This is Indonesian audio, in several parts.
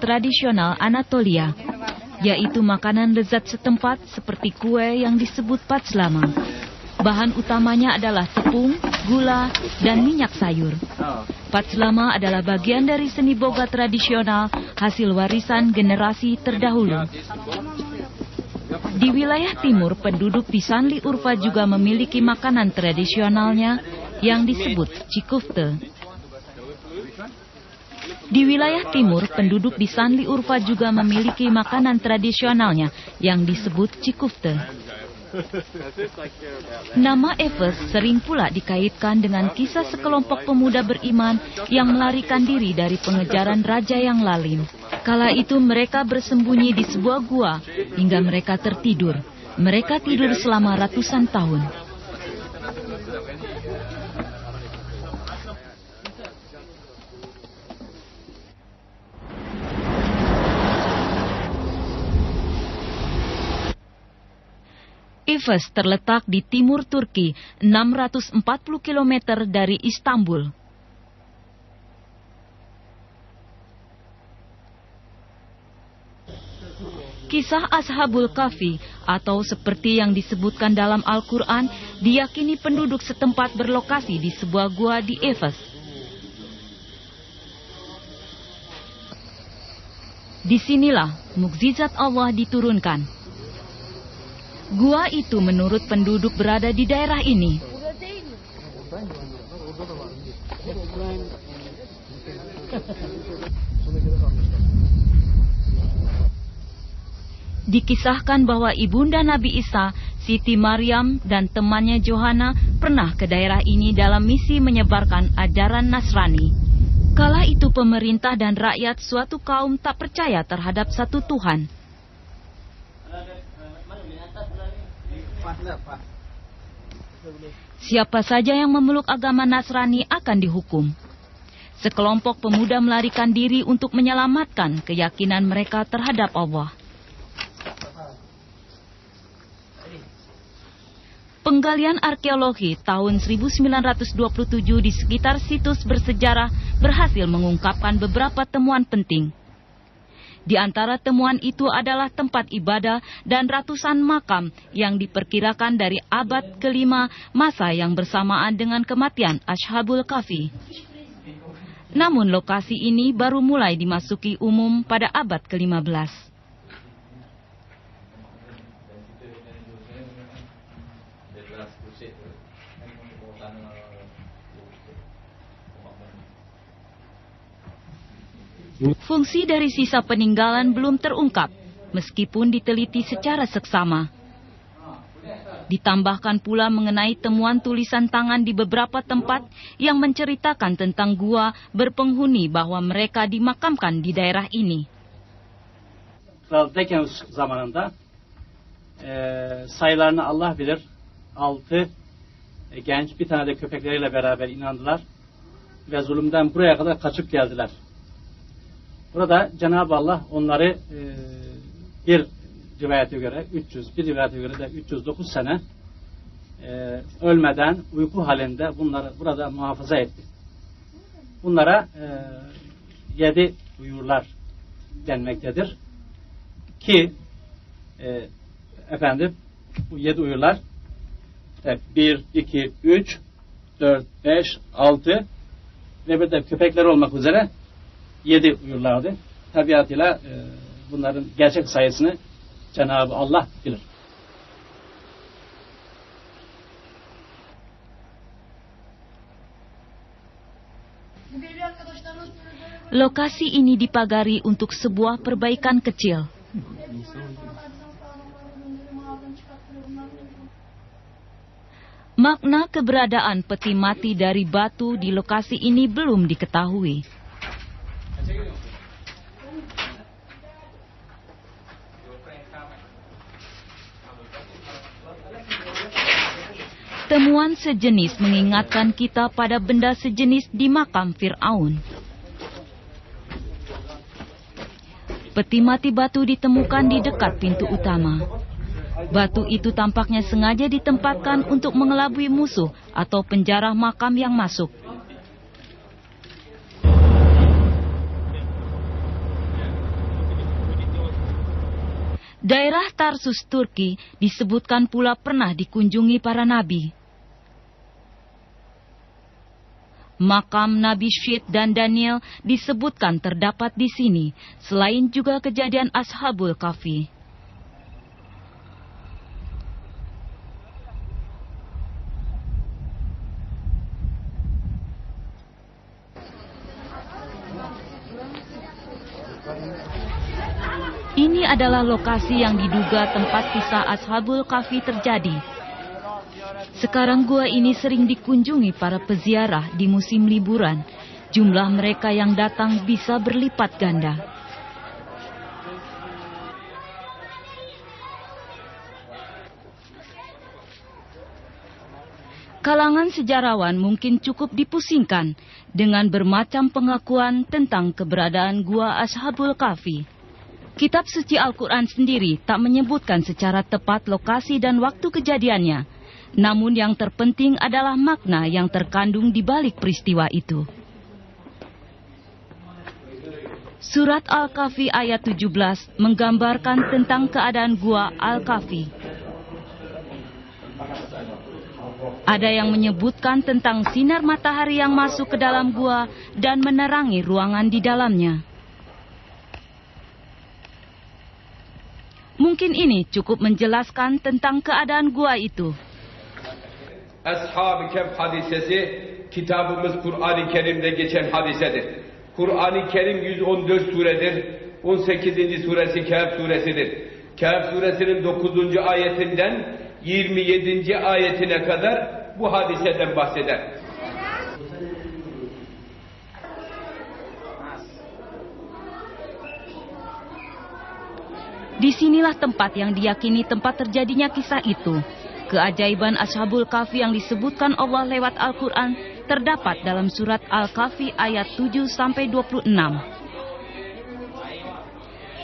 tradisional Anatolia, yaitu makanan lezat setempat seperti kue yang disebut patslama. Bahan utamanya adalah tepung, gula, dan minyak sayur. Patslama adalah bagian dari seni boga tradisional hasil warisan generasi terdahulu. Di wilayah timur, penduduk di Sanli Urfa juga memiliki makanan tradisionalnya yang disebut cikufte. Di wilayah timur, penduduk di Sanli Urfa juga memiliki makanan tradisionalnya yang disebut cikufte. Nama Efes sering pula dikaitkan dengan kisah sekelompok pemuda beriman yang melarikan diri dari pengejaran raja yang lalim. Kala itu mereka bersembunyi di sebuah gua hingga mereka tertidur. Mereka tidur selama ratusan tahun. Efes terletak di timur Turki, 640 km dari Istanbul. Kisah Ashabul Kahfi atau seperti yang disebutkan dalam Al-Quran diyakini penduduk setempat berlokasi di sebuah gua di Efes. Disinilah mukjizat Allah diturunkan. Gua itu menurut penduduk berada di daerah ini. Dikisahkan bahwa ibunda Nabi Isa, Siti Maryam dan temannya Johana pernah ke daerah ini dalam misi menyebarkan ajaran Nasrani. Kala itu pemerintah dan rakyat suatu kaum tak percaya terhadap satu Tuhan. Siapa saja yang memeluk agama Nasrani akan dihukum. Sekelompok pemuda melarikan diri untuk menyelamatkan keyakinan mereka terhadap Allah. Penggalian arkeologi tahun 1927 di sekitar situs bersejarah berhasil mengungkapkan beberapa temuan penting. Di antara temuan itu adalah tempat ibadah dan ratusan makam yang diperkirakan dari abad ke-5 masa yang bersamaan dengan kematian Ashabul Kahfi. Namun lokasi ini baru mulai dimasuki umum pada abad ke-15. Fungsi dari sisa peninggalan belum terungkap, meskipun diteliti secara seksama. Ditambahkan pula mengenai temuan tulisan tangan di beberapa tempat yang menceritakan tentang gua berpenghuni bahwa mereka dimakamkan di daerah ini. Kral Dekenus zamanında sayılarını Allah bilir 6 genç bir tane de köpekleriyle beraber inandılar ve zulümden buraya kadar kaçıp geldiler. Burada Cenab-ı Allah onları bir rivayete göre 300, bir rivayete göre de 309 sene ölmeden uyku halinde bunları burada muhafaza etti. Bunlara 7 uyurlar denmektedir. Ki efendim bu 7 uyurlar 1, 2, 3, 4, 5, 6 ve bir de köpekler olmak üzere 7 uyurlardı. Tabiatıyla bunların gerçek sayısını Cenab-ı Allah bilir. Lokasi ini dipagari untuk sebuah perbaikan kecil. Makna keberadaan peti mati dari batu di lokasi ini belum diketahui. Temuan sejenis mengingatkan kita pada benda sejenis di makam Fir'aun. Peti mati batu ditemukan di dekat pintu utama. Batu itu tampaknya sengaja ditempatkan untuk mengelabui musuh atau penjara makam yang masuk. Daerah Tarsus, Turki disebutkan pula pernah dikunjungi para nabi. Makam Nabi Syed dan Daniel disebutkan terdapat di sini, selain juga kejadian Ashabul Kahfi. Ini adalah lokasi yang diduga tempat kisah Ashabul Kahfi terjadi. Sekarang gua ini sering dikunjungi para peziarah di musim liburan. Jumlah mereka yang datang bisa berlipat ganda. Kalangan sejarawan mungkin cukup dipusingkan dengan bermacam pengakuan tentang keberadaan gua Ashabul Kahfi. Kitab suci Al-Quran sendiri tak menyebutkan secara tepat lokasi dan waktu kejadiannya. Namun yang terpenting adalah makna yang terkandung di balik peristiwa itu. Surat Al-Kahfi ayat 17 menggambarkan tentang keadaan gua Al-Kahfi. Ada yang menyebutkan tentang sinar matahari yang masuk ke dalam gua dan menerangi ruangan di dalamnya. Mungkin ini cukup menjelaskan tentang keadaan gua itu. Ashab-ı Kehf hadisesi kitabımız Kur'an-ı Kerim'de geçen hadisedir. Kur'an-ı Kerim 114 suredir. 18. suresi Kehf suresidir. Kehf suresinin 9. ayetinden 27. ayetine kadar bu hadiseden bahseder. Disinilah tempat yang diyakini tempat terjadinya kisah itu. Keajaiban Ashabul Kahfi yang disebutkan Allah lewat Al-Quran terdapat dalam surat Al-Kahfi ayat 7-26.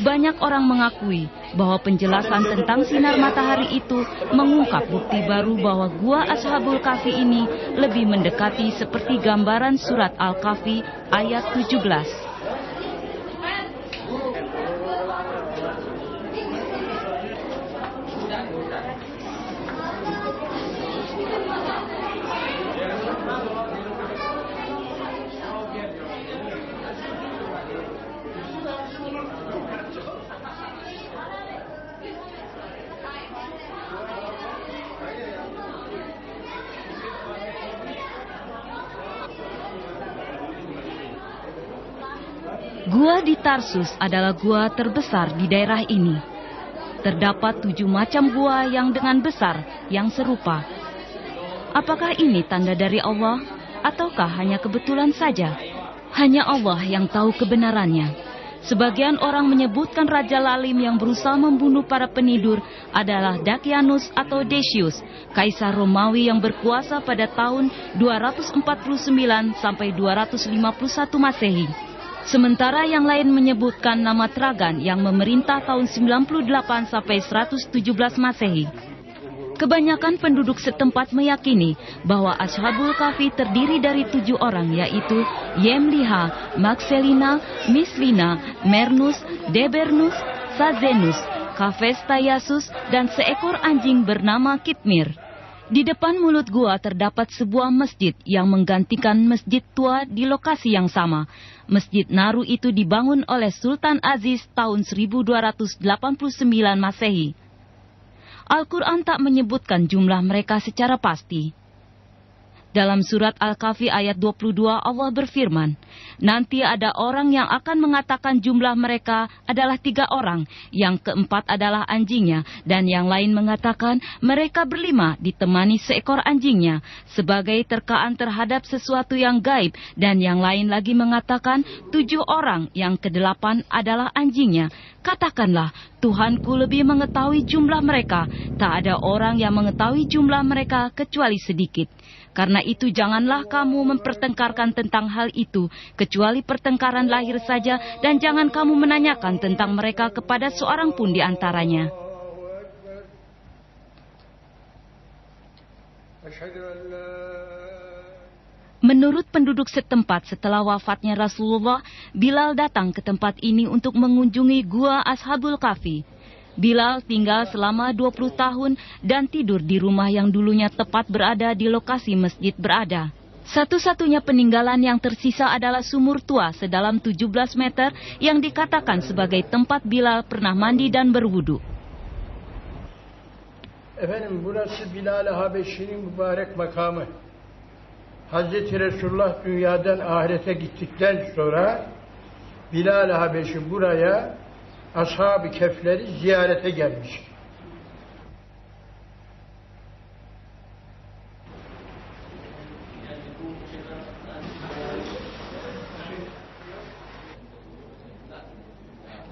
Banyak orang mengakui bahwa penjelasan tentang sinar matahari itu mengungkap bukti baru bahwa gua Ashabul Kahfi ini lebih mendekati seperti gambaran surat Al-Kahfi ayat 17. Gua di Tarsus adalah gua terbesar di daerah ini. Terdapat 7 macam gua yang dengan besar yang serupa. Apakah ini tanda dari Allah ataukah hanya kebetulan saja? Hanya Allah yang tahu kebenarannya. Sebagian orang menyebutkan Raja Lalim yang berusaha membunuh para penidur adalah Dakianus atau Decius, Kaisar Romawi yang berkuasa pada tahun 249 sampai 251 Masehi. Sementara yang lain menyebutkan nama Tragan yang memerintah tahun 98 sampai 117 Masehi. Kebanyakan penduduk setempat meyakini bahwa Ashabul Kahfi terdiri dari 7 orang, yaitu Yemliha, Maxelina, Mislina, Mernus, Debernus, Sazenus, Kafestayasus, dan seekor anjing bernama Kitmir. Di depan mulut gua terdapat sebuah masjid yang menggantikan masjid tua di lokasi yang sama. Masjid Naru itu dibangun oleh Sultan Aziz tahun 1289 Masehi. Al-Quran tak menyebutkan jumlah mereka secara pasti. Dalam surat Al-Kahfi ayat 22 Allah berfirman, nanti ada orang yang akan mengatakan jumlah mereka adalah 3 orang, yang keempat adalah anjingnya, dan yang lain mengatakan mereka 5 ditemani seekor anjingnya, sebagai terkaan terhadap sesuatu yang gaib, dan yang lain lagi mengatakan 7 orang, yang ke-8 adalah anjingnya. Katakanlah, Tuhanku lebih mengetahui jumlah mereka, tak ada orang yang mengetahui jumlah mereka kecuali sedikit. Karena itu janganlah kamu mempertengkarkan tentang hal itu, kecuali pertengkaran lahir saja, dan jangan kamu menanyakan tentang mereka kepada seorang pun di antaranya. Menurut penduduk setempat, setelah wafatnya Rasulullah, Bilal datang ke tempat ini untuk mengunjungi gua Ashabul Kahfi. Bilal tinggal selama 20 tahun dan tidur di rumah yang dulunya tepat berada di lokasi masjid berada. Satu-satunya peninggalan yang tersisa adalah sumur tua sedalam 17 meter yang dikatakan sebagai tempat Bilal pernah mandi dan berwudu. Efendim, burası Bilal-i Habeşi'nin mübarek makamı. Hazreti Resulullah dünyadan ahirete gittikten sonra Bilal-i Habeşi buraya Ashab-ı Kehf'leri ziyarete gelmiş.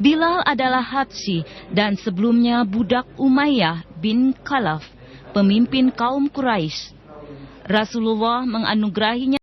Bilal adalah Habsyi dan sebelumnya budak Umayyah bin Khalaf, pemimpin kaum Quraisy. Rasulullah menganugerahinya